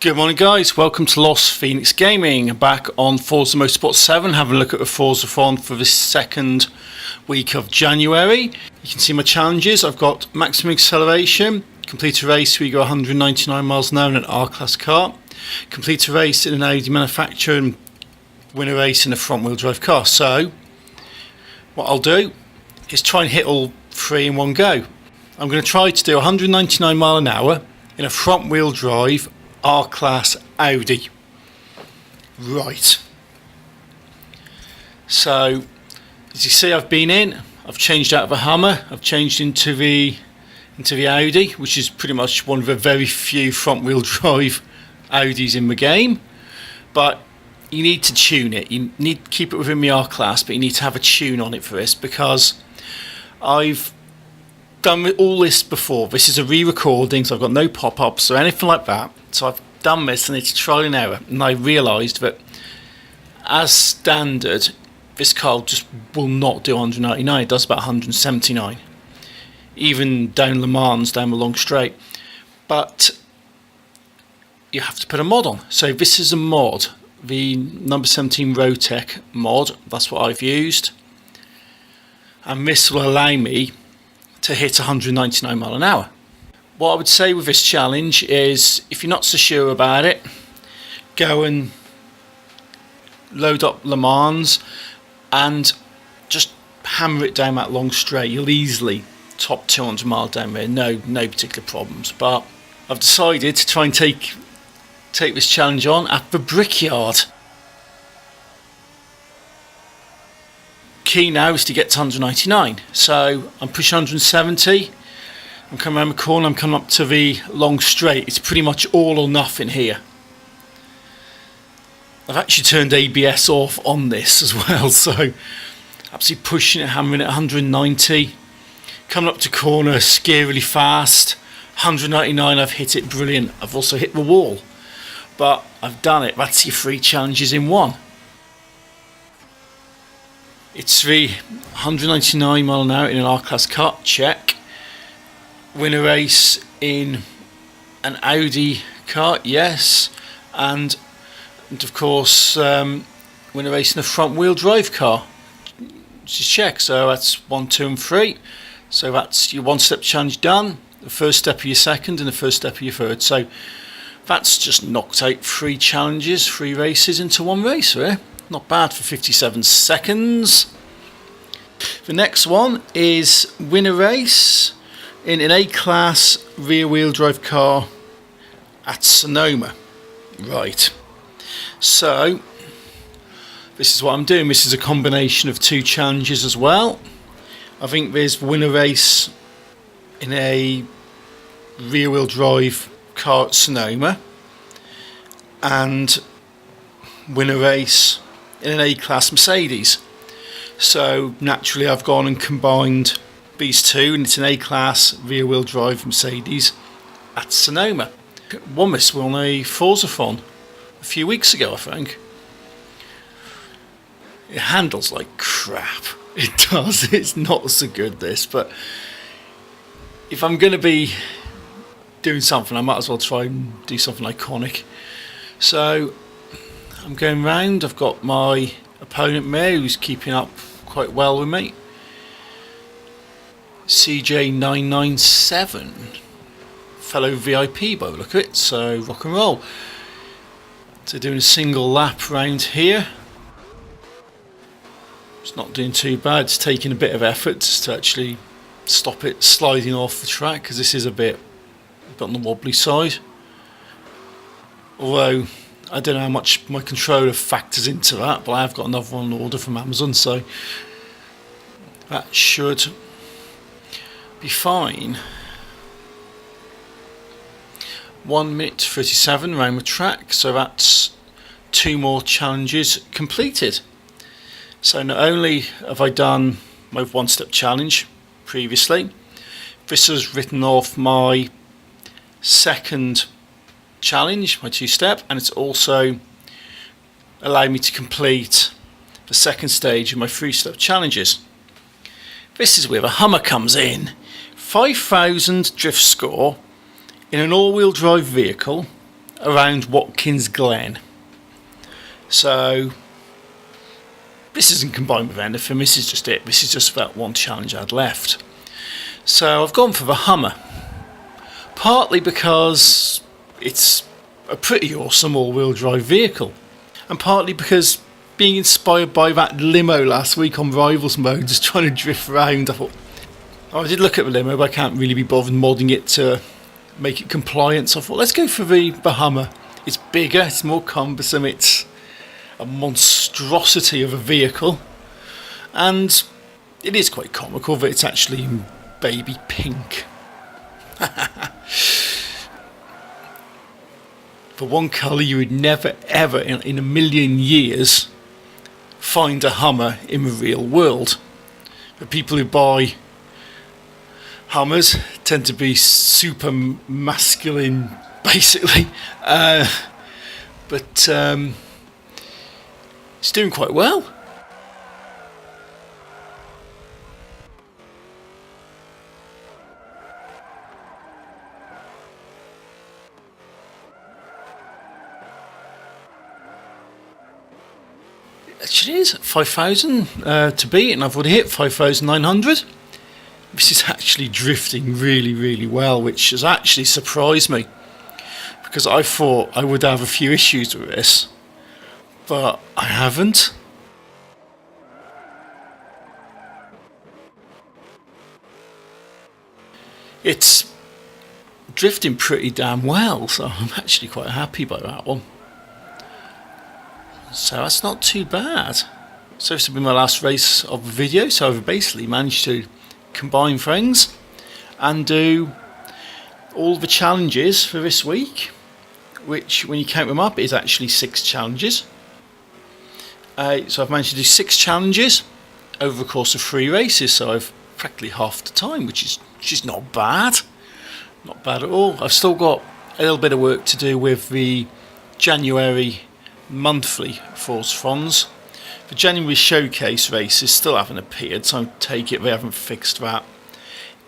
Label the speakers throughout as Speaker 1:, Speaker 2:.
Speaker 1: Good morning guys, welcome to Lost Phoenix Gaming, back on Forza Motorsport 7, having a look at the Forzathon for the second week of January. You can see my challenges. I've got maximum acceleration, complete a race where you go 199 miles an hour in an R-Class car, complete a race in an Audi manufacturer and win a race in a front wheel drive car. So what I'll do is try and hit all three in one go. I'm going to try to do 199 mile an hour in a front wheel drive R-Class Audi. Right. So, as you see, I've changed out of a Hummer. I've changed into the Audi, which is pretty much one of the very few front-wheel drive Audis in the game. But you need to tune it. You need to keep it within the R-Class, but you need to have a tune on it for this, because I've done all this before. This is a re-recording, so I've got no pop-ups or anything like that. So I've done this and it's trial and error, and I realised that as standard this car just will not do 199. It does about 179, even down Le Mans, down the long straight. But you have to put a mod on. So this is a mod, the number 17 Rotec mod. That's what I've used, and this will allow me to hit 199 mile an hour. What I would say with this challenge is, if you're not so sure about it, go and load up Le Mans and just hammer it down that long straight. You'll easily top 200 miles down there, no particular problems. But I've decided to try and take this challenge on at the Brickyard. Key now is to get to 199, so I'm pushing 170. I'm coming around the corner, I'm coming up to the long straight. It's pretty much all or nothing here. I've actually turned ABS off on this as well, so absolutely pushing it, hammering it 190. Coming up to corner, scarily fast. 199, I've hit it, brilliant. I've also hit the wall, but I've done it. That's your 3 challenges in one. It's the 199 mile an hour in an R-Class car, check. Win a race in an Audi car, yes. And of course, win a race in a front wheel drive car, which is check. So that's 1, 2 and 3. So that's your 1-step challenge done, the first step of your second and the first step of your third. So that's just knocked out 3 challenges, 3 races into one race there. Not bad for 57 seconds. The next one is win a race in an A-Class rear-wheel drive car at Sonoma. Right. So this is what I'm doing. This is a combination of 2 challenges as well. I think there's win a race in a rear-wheel drive car at Sonoma and win a race in an A-Class Mercedes. So naturally I've gone and combined these 2, and it's an A-Class rear-wheel drive Mercedes at Sonoma. Won this on a Forzathon a few weeks ago, I think. It handles like crap. It does. It's not so good, this, but if I'm going to be doing something, I might as well try and do something iconic. So I'm going round. I've got my opponent there who's keeping up quite well with me. CJ997, fellow VIP by the look of it, so rock and roll. So doing a single lap round here. It's not doing too bad. It's taking a bit of effort just to actually stop it sliding off the track, because this is a bit on the wobbly side. Although I don't know how much my controller factors into that, but I have got another one on order from Amazon, so that should be fine. 1 minute 37 around the track, so that's 2 more challenges completed. So not only have I done my 1-step challenge previously, this has written off my second challenge, my 2-step, and it's also allowed me to complete the second stage of my 3-step challenges. This is where the Hummer comes in. 5,000 drift score in an all-wheel drive vehicle around Watkins Glen. So this isn't combined with anything, this is just it. This is just about one challenge I had left. So I've gone for the Hummer, partly because it's a pretty awesome all-wheel drive vehicle, and partly because being inspired by that limo last week on Rivals mode, just trying to drift around, I thought, I did look at the limo, but I can't really be bothered modding it to make it compliant, so I thought let's go for the Hummer. It's bigger, it's more cumbersome, it's a monstrosity of a vehicle, and it is quite comical that it's actually in baby pink. For one colour you would never ever in a million years find a Hummer in the real world. The people who buy Hummers tend to be super masculine, basically, but it's doing quite well. Actually, it is 5,000 to beat, and I've already hit 5,900. This is actually drifting really, really well, which has actually surprised me, because I thought I would have a few issues with this, but I haven't. It's drifting pretty damn well, so I'm actually quite happy by that one. So that's not too bad. So this will be my last race of the video, so I've basically managed to combine things and do all the challenges for this week, which when you count them up is actually 6 challenges. So I've managed to do 6 challenges over the course of 3 races, so I've practically half the time, which is not bad. Not bad at all. I've still got a little bit of work to do with the January monthly Forzathons. The January showcase races still haven't appeared, so I take it they haven't fixed that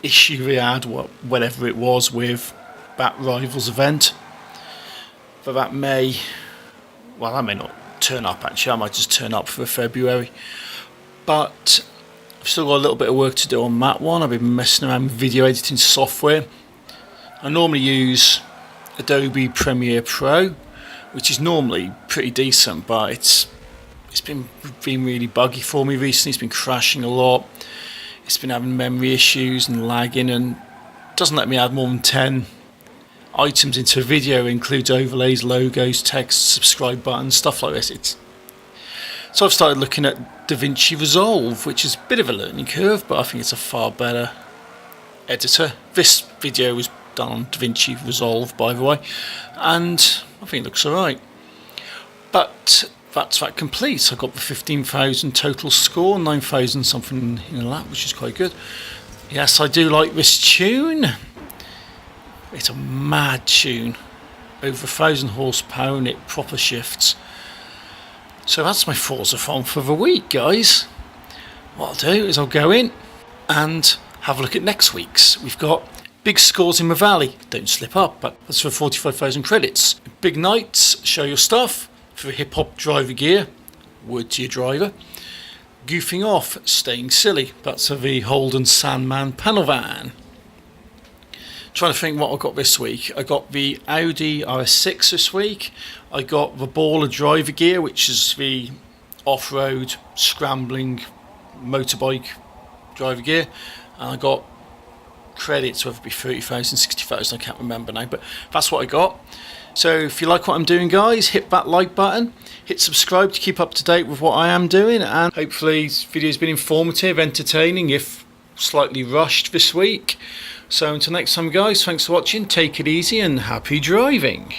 Speaker 1: issue they had, whatever it was, with that Rivals event. But that may not turn up actually, I might just turn up for February. But I've still got a little bit of work to do on that one. I've been messing around with video editing software. I normally use Adobe Premiere Pro, which is normally pretty decent, but it's been really buggy for me recently. It's been crashing a lot. It's been having memory issues and lagging, and doesn't let me add more than 10 items into a video. It includes overlays, logos, text, subscribe buttons, stuff like this. So I've started looking at DaVinci Resolve, which is a bit of a learning curve, but I think it's a far better editor. This video was done on DaVinci Resolve, by the way, and I think it looks alright. But that's that complete. I got the 15,000 total score, 9,000 something in that, which is quite good. Yes, I do like this tune. It's a mad tune, over 1,000 horsepower, and it proper shifts. So that's my Forzathon for the week, guys. What I'll do is I'll go in and have a look at next week's. We've got big scores in the valley, don't slip up, but that's for 45,000 credits. Big nights, show your stuff, for the hip hop driver gear, word to your driver. Goofing off, staying silly, that's for the Holden Sandman panel van. Trying to think what I got this week. I got the Audi RS6 this week. I got the Baller driver gear, which is the off-road scrambling motorbike driver gear, and I got credits, whether it be 30,000, 60,000, I can't remember now, but that's what I got. So if you like what I'm doing, guys, hit that like button, hit subscribe to keep up to date with what I am doing, and hopefully this video's been informative, entertaining, if slightly rushed this week. So until next time, guys, thanks for watching, take it easy and happy driving.